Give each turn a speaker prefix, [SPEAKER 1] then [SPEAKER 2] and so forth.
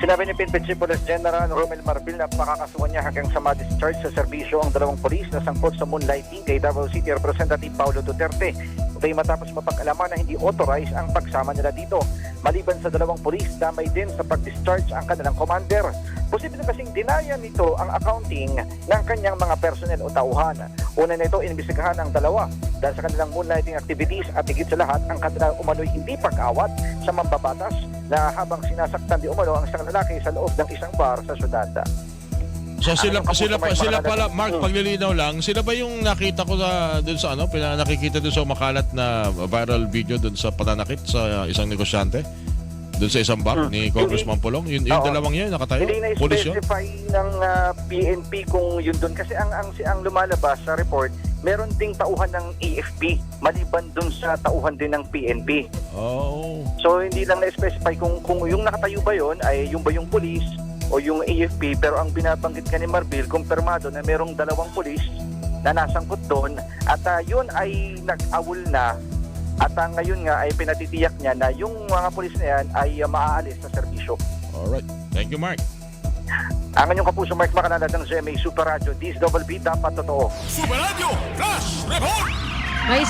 [SPEAKER 1] Sinabi ni PNP Chief Police General Romel Marbil na pakakasuhan niya hanggang sa ma-discharge sa serbisyo ang dalawang polis na sangkot sa moonlighting kay Davao City Representative Paulo Duterte. Ito ay matapos mapag-alaman na hindi authorized ang pagsama nila dito. Maliban sa dalawang polis, damay din sa pag-discharge ang kanilang commander. Posible kasing dinaya nito ang accounting ng kanyang mga personnel o tauhan. Una nito, inimbestigahan ang dalawa dahil sa kanilang moonlighting activities at higit sa lahat ang kanilang umano'y hindi pag-awat sa mambabatas na habang sinasaktan di umano ang isang lalaki sa loob ng isang bar sa syudad.
[SPEAKER 2] So sila pala, Mark, paglilinaw lang, sila ba yung nakita ko doon sa nakikita doon sa makalat na viral video doon sa pananakit sa isang negosyante? Doon sa isang bar ni Congressman Pulong? Yung dalawang yun, nakatayo?
[SPEAKER 1] Hindi na-specify ng PNP kung yun doon. Kasi ang lumalabas sa report, meron ding tauhan ng AFP, maliban doon sa tauhan din ng PNP.
[SPEAKER 2] Oh.
[SPEAKER 1] So hindi lang na-specify kung yung nakatayo ba yun, ay yung ba yung police o yung AFP. Pero ang binabanggit ka ni Marbil, kumpirmado na merong dalawang police na nasangkot doon at yun ay nag-awol na. At ngayon nga ay pinatitiyak niya na yung mga pulis na yan ay maaalis sa serbisyo.
[SPEAKER 2] Alright. Thank you, Mark.
[SPEAKER 1] Ang inyong kapuso, Mark Macanada ng GMA Super Radio, DSWB, dapat totoo.
[SPEAKER 3] Super Radio Flash Report!
[SPEAKER 4] May